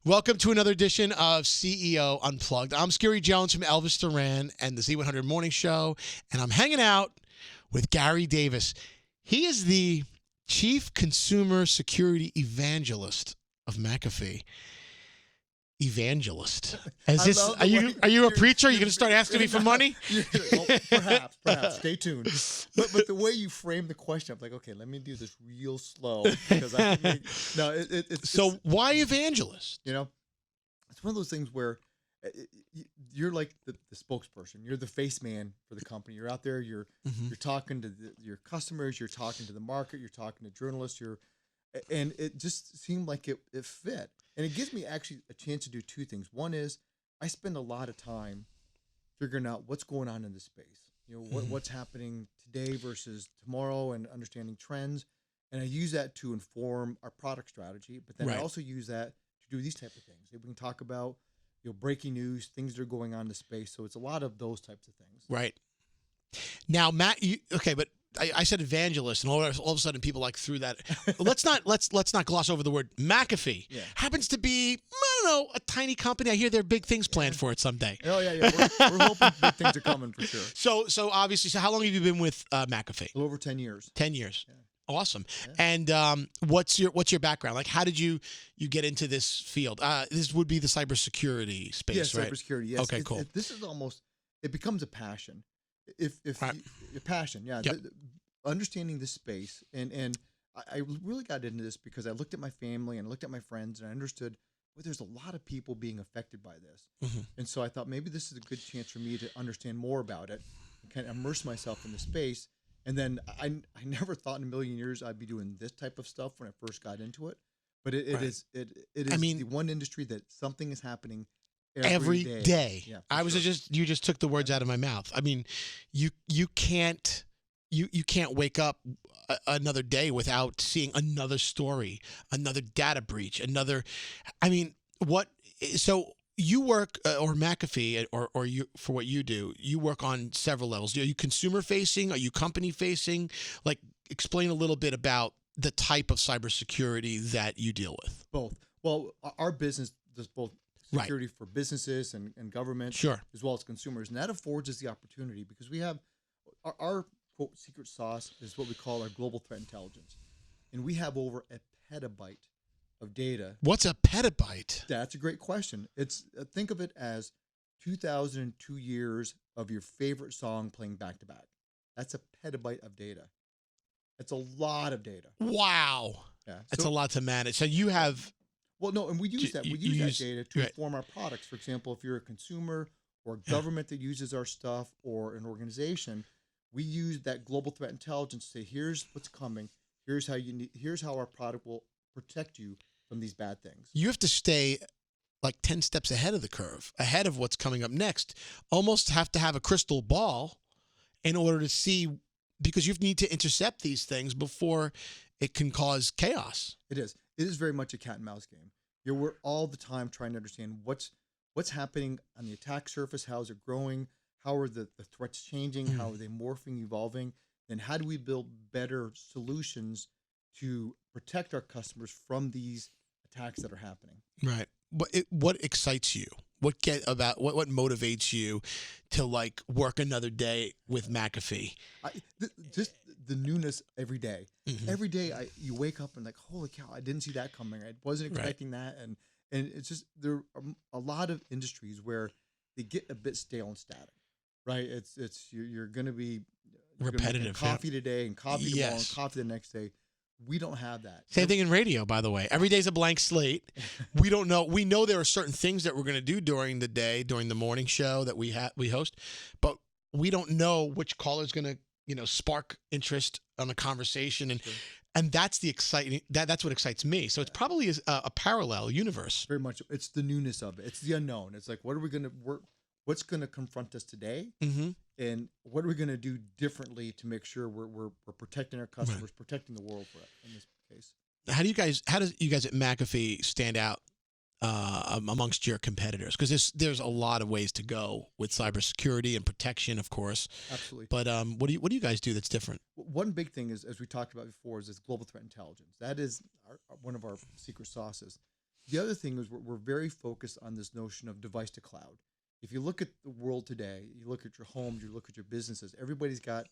Welcome to another edition of CEO Unplugged. I'm Scary Jones from Elvis Duran and the Z100 Morning Show, and I'm hanging out with Gary Davis. He is the Chief Consumer Security Evangelist of McAfee. Evangelist. Are you a preacher? Are you going to start asking me for money? Well, perhaps. Stay tuned. But the way you frame the question, I'm like, okay, let me do this real slow because it's why evangelist? You know, it's one of those things where you're like the spokesperson. You're the face man for the company. You're out there. You're talking to your customers. You're talking to the market. You're talking to journalists. And it just seemed like it fit. And it gives me actually a chance to do two things. One is I spend a lot of time figuring out what's going on in the space. You know, what's happening today versus tomorrow and understanding trends. And I use that to inform our product strategy. But then I also use that to do these type of things. We can talk about, breaking news, things that are going on in the space. So it's a lot of those types of things. Right. Now, Matt, but I said evangelist, and all of a sudden people threw that. Let's not gloss over the word McAfee. Yeah. Happens to be, I don't know, a tiny company. I hear there are big things planned for it someday. Oh yeah. We're hoping big things are coming for sure. So obviously, how long have you been with McAfee? A little over 10 years. 10 years. Yeah. Awesome. Yeah. And what's your background? Like, how did you get into this field? This would be the cybersecurity space, right? Cybersecurity. Yes. Okay, cool. This is it becomes a passion. If right. Your passion, yeah. Yep. Understanding this space, and I really got into this because I looked at my family and I looked at my friends and I understood, well, there's a lot of people being affected by this. And so I thought maybe this is a good chance for me to understand more about it and kind of immerse myself in the space. And then I never thought in a million years I'd be doing this type of stuff when I first got into it. But it is the one industry that something is happening every day. Yeah, you just took the words out of my mouth. I mean, you can't wake up another day without seeing another story, another data breach, so you work or McAfee or you, for what you do, you work on several levels. Are you consumer facing? Are you company facing? Like, explain a little bit about the type of cybersecurity that you deal with. Both. Well, our business does both security for businesses and government, sure, as well as consumers. And that affords us the opportunity because we have our quote secret sauce is what we call our global threat intelligence. And we have over a petabyte of data. What's a petabyte? That's a great question. It's think of it as 2002 years of your favorite song playing back to back. That's a petabyte of data. It's a lot of data. Wow. Yeah. That's a lot to manage. So you have... Well, no, and we use that. We use that data to inform our products. For example, if you're a consumer or a government that uses our stuff or an organization, we use that global threat intelligence to say, here's what's coming. Here's how our product will protect you from these bad things. You have to stay like 10 steps ahead of the curve, ahead of what's coming up next. Almost have to have a crystal ball in order to see, because you need to intercept these things before it can cause chaos. It is. It is very much a cat and mouse game. We're all the time trying to understand what's happening on the attack surface. How is it growing? How are the threats changing? How are they morphing, evolving? And how do we build better solutions to protect our customers from these attacks that are happening? Right. What excites you? What motivates you to work another day with McAfee? Just the newness every day. Every day you wake up and holy cow, I didn't see that coming. I wasn't expecting that. And it's just, there are a lot of industries where they get a bit stale and static, right? You're going to be repetitive. Coffee today and coffee tomorrow and coffee the next day. We don't have that. Same thing in radio, by the way. Every day's a blank slate. We don't know. We know there are certain things that we're going to do during the day, during the morning show that we host, but we don't know which caller's going to, spark interest on a conversation, and that's the exciting. That's what excites me. So it's probably a parallel universe. Very much. It's the newness of it. It's the unknown. It's like, what are we going to work? What's going to confront us today, and what are we going to do differently to make sure we're protecting our customers, protecting the world for it in this case. How do you guys at McAfee stand out amongst your competitors? Because there's a lot of ways to go with cybersecurity and protection, of course. Absolutely. But what do you guys do that's different? One big thing is, as we talked about before, is this global threat intelligence. That is one of our secret sauces. The other thing is we're very focused on this notion of device to cloud. If you look at the world today, you look at your homes, you look at your businesses, everybody's got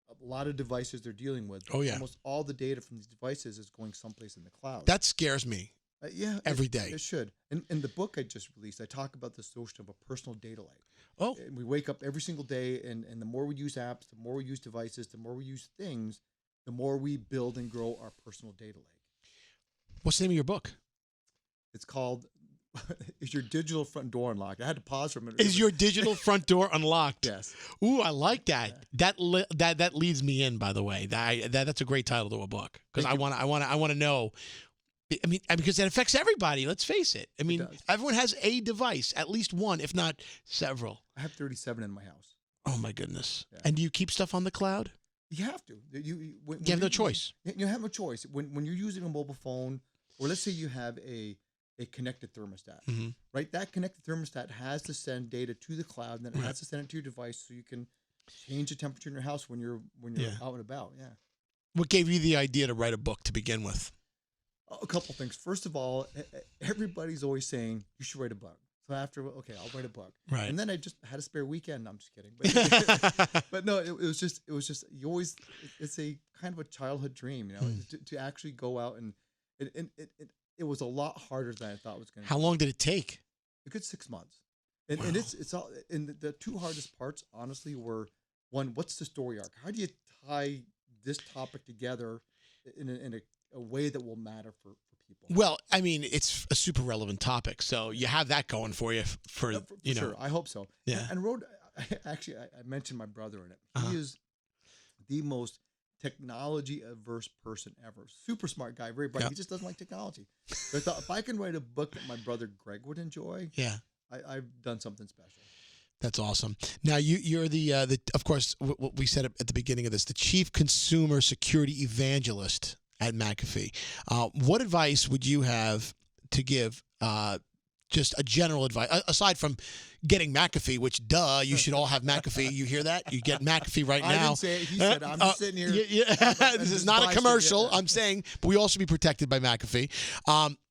a lot of devices they're dealing with. Oh, yeah. Almost all the data from these devices is going someplace in the cloud. That scares me. Yeah. Every day. It should. In the book I just released, I talk about this notion of a personal data lake. Oh. And we wake up every single day, and the more we use apps, the more we use devices, the more we use things, the more we build and grow our personal data lake. What's the name of your book? It's called Is Your Digital Front Door Unlocked? I had to pause for a minute. Is Your Digital Front Door Unlocked? Yes. Ooh, I like that. Yeah. That leads me in, by the way. That's a great title to a book, because I want to know. I mean, because it affects everybody. Let's face it. I mean, everyone has a device, at least one, if not several. I have 37 in my house. Oh my goodness! Yeah. And do you keep stuff on the cloud? You have to. You have no choice. You have no choice. When you're using a mobile phone, or let's say you have a connected thermostat, right? That connected thermostat has to send data to the cloud, and then it has to send it to your device so you can change the temperature in your house when you're out and about. Yeah. What gave you the idea to write a book to begin with? A couple things. First of all, everybody's always saying you should write a book. So after, okay, I'll write a book. Right. And then I just had a spare weekend. I'm just kidding. But, but no, it was just you always. It's a kind of a childhood dream, you know, to actually go out and it was a lot harder than I thought it was going to. How long did it take? A good 6 months. And it's all. And the two hardest parts, honestly, were one, what's the story arc? How do you tie this topic together in a way that will matter for people? Well, I mean, it's a super relevant topic, so you have that going for you. For you know, sure. I hope so. Yeah. And I mentioned my brother in it. He is the most technology averse person ever. Super smart guy, very bright. He just doesn't like technology. So I thought, if I can write a book that my brother Greg would enjoy, I've done something special. That's awesome. Now you're the of course what we said at the beginning of this, the Chief Consumer Security Evangelist at McAfee. What advice would you have to give? Just a general advice, aside from getting McAfee, which you should all have McAfee. You hear that? You get McAfee right now. I didn't say it. He said, I'm just sitting here. This is not a commercial. I'm saying, but we all should be protected by McAfee.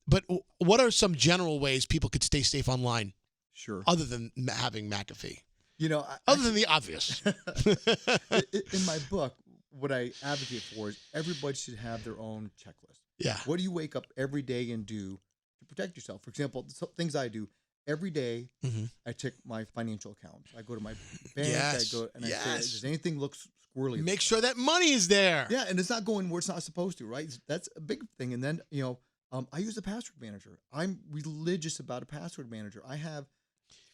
But what are some general ways people could stay safe online? Sure. Other than having McAfee. You know, other than the obvious. In my book, what I advocate for is everybody should have their own checklist. Yeah. What do you wake up every day and do to protect yourself? For example, some things I do every day, I check my financial accounts. I go to my bank. I say, does anything look squirrely? Make sure that money is there. Yeah, and it's not going where it's not supposed to, right? That's a big thing. And then, I use a password manager. I'm religious about a password manager. I have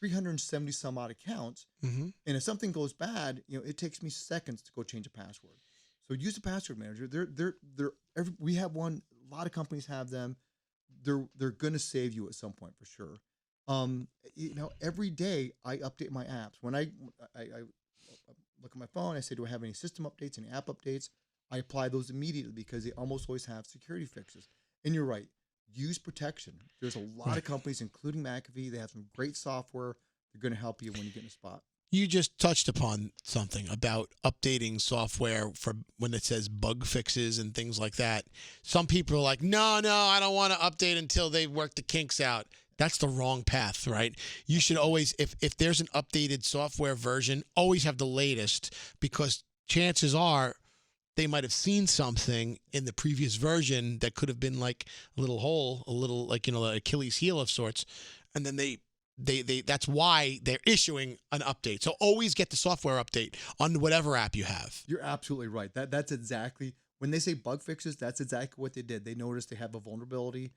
370 some odd accounts, and if something goes bad, it takes me seconds to go change a password. So use a password manager. We have one. A lot of companies have them. They're going to save you at some point for sure. Every day I update my apps. When I look at my phone, I say, do I have any system updates, any app updates? I apply those immediately because they almost always have security fixes. And you're right. Use protection. There's a lot of companies, including McAfee. They have some great software. They're going to help you when you get in a spot. You just touched upon something about updating software for when it says bug fixes and things like that. Some people are like, no, I don't want to update until they work the kinks out. That's the wrong path, right? You should always, if there's an updated software version, always have the latest, because chances are they might have seen something in the previous version that could have been like a little hole, a little like, an Achilles heel of sorts. And then they that's why they're issuing an update. So always get the software update on whatever app you have. You're absolutely right. That's exactly, when they say bug fixes, that's exactly what they did. They noticed they have a vulnerability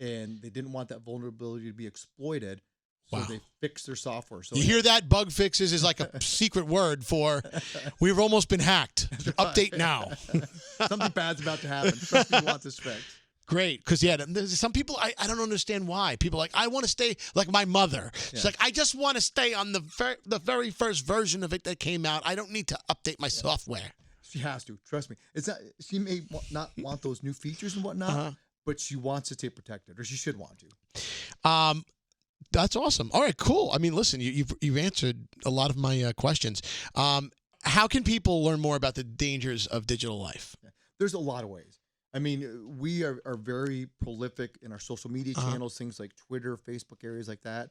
and they didn't want that vulnerability to be exploited. So they fixed their software. So you hear that? Bug fixes is like a secret word for we've almost been hacked. Update now. Something bad's about to happen. Trust me, you want this fixed. Great, because there's some people I don't understand why. People are like, I want to stay like my mother. She's like, I just want to stay on the very first version of it that came out. I don't need to update my software. She has to, trust me. It's not. She may not want those new features and whatnot, but she wants to stay protected, or she should want to. That's awesome. All right, cool. I mean, listen, you've answered a lot of my questions. How can people learn more about the dangers of digital life? There's a lot of ways. I mean, we are very prolific in our social media channels, things like Twitter, Facebook, areas like that.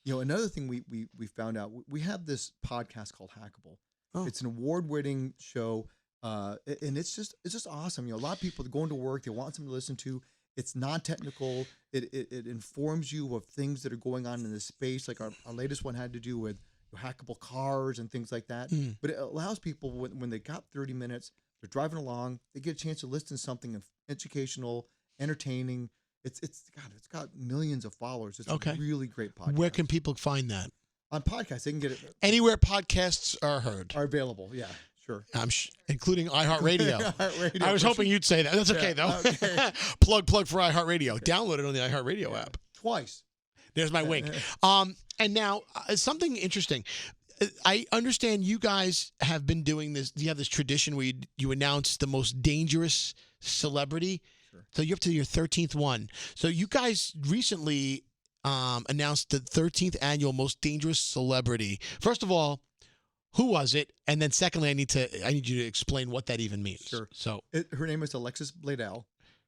Another thing we found out, we have this podcast called Hackable. Oh. It's an award-winning show, and it's just awesome. A lot of people are going to work, they want something to listen to. It's non-technical. It informs you of things that are going on in the space. Like our latest one had to do with hackable cars and things like that. But it allows people when they got 30 minutes, they're driving along, they get a chance to listen to something educational, entertaining. It's got millions of followers. It's a really great podcast. Where can people find that? On podcasts, they can get it anywhere podcasts are heard. Are available. Yeah. Sure. Including iHeartRadio. iHeartRadio, I was hoping you'd say that. That's okay, though. Okay. plug for iHeartRadio. Download it on the iHeartRadio app. Twice. There's my wink. And now, something interesting. I understand you guys have been doing this. You have this tradition where you announce the most dangerous celebrity. Sure. So you're up to your 13th one. So you guys recently announced the 13th annual most dangerous celebrity. First of all, who was it? And then secondly, I need you to explain what that even means. Sure. So her name is Alexis Bledel.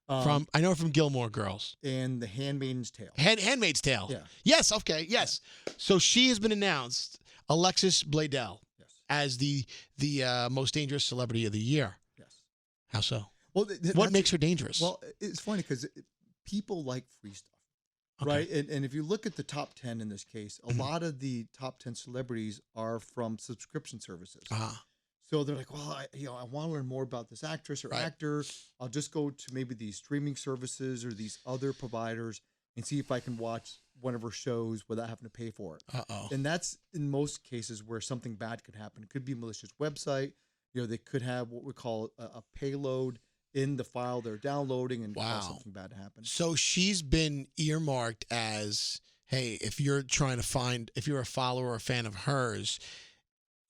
I know her from Gilmore Girls. And The Handmaid's Tale. Handmaid's Tale. Yeah. Yes. Okay. Yes. Yeah. So she has been announced, Alexis Bledel, as the most dangerous celebrity of the year. Yes. How so? Well, what makes her dangerous? Well, it's funny because people like free stuff. Okay. Right. And if you look at the top 10 in this case, a lot of the top 10 celebrities are from subscription services. So they're like, well, I want to learn more about this actress or actor. I'll just go to maybe these streaming services or these other providers and see if I can watch one of her shows without having to pay for it. And that's in most cases where something bad could happen. It could be a malicious website. They could have what we call a payload in the file they're downloading and cause something bad to happen. So she's been earmarked as, hey, if you're a follower or a fan of hers,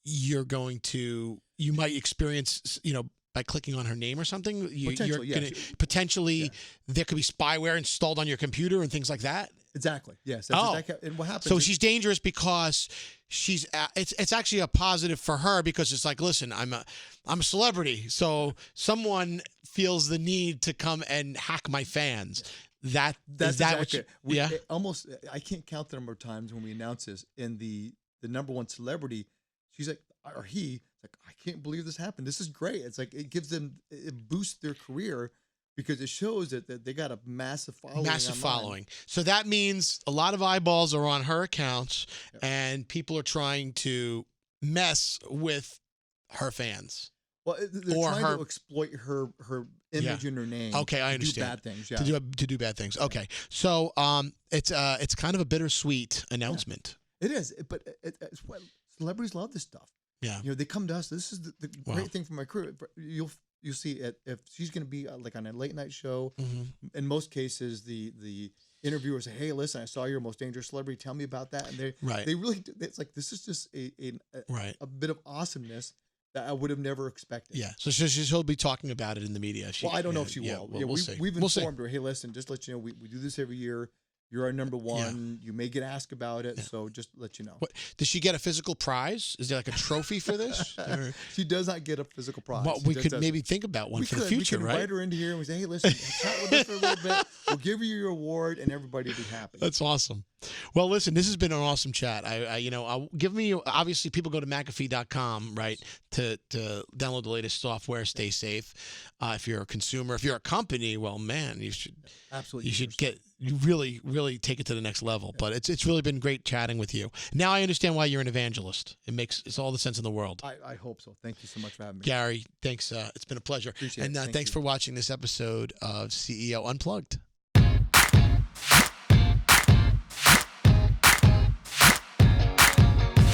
you might experience, by clicking on her name or something, potentially there could be spyware installed on your computer and things like that. Exactly. Yes. That's exactly. And what happens? So she's dangerous because it's actually a positive for her because it's like, listen, I'm a celebrity, so someone feels the need to come and hack my fans. That's exactly almost. I can't count the number of times when we announce this, and the number one celebrity, she's like, or he, like, I can't believe this happened. This is great. It's like it boosts their career. Because it shows that they got a massive following. So that means a lot of eyeballs are on her accounts, and people are trying to mess with her fans. Well, they're trying to exploit her image and her name. Okay, I understand. To do bad things. Yeah. To do bad things. Okay, so it's kind of a bittersweet announcement. Yeah. It is, but it's what celebrities love this stuff. Yeah, they come to us. This is the great thing for my career. You'll see it if she's going to be like on a late night show. In most cases, the interviewer say, "Hey, listen, I saw your most dangerous celebrity. Tell me about that." And they really, it's like this is just a bit of awesomeness that I would have never expected. Yeah, so she'll be talking about it in the media. I don't know if she will. Well, we'll see. We've informed her. Hey, listen, just let you know, we do this every year. You're our number one. Yeah. You may get asked about it, so just let you know. What, does she get a physical prize? Is there like a trophy for this? She does not get a physical prize. Well, we could maybe think about one for the future, right? We could invite her into here and we say, hey, listen, chat with us for a little bit. We'll give you your award, and everybody will be happy. That's awesome. Well, listen, this has been an awesome chat. Obviously, people go to McAfee.com, right, to download the latest software. Stay safe. If you're a consumer, if you're a company, well, man, you should absolutely really take it to the next level. Yeah. But it's really been great chatting with you. Now I understand why you're an evangelist. It's all the sense in the world. I hope so. Thank you so much for having me, Gary. Thanks. It's been a pleasure. Appreciate it. And thanks for watching this episode of CEO Unplugged.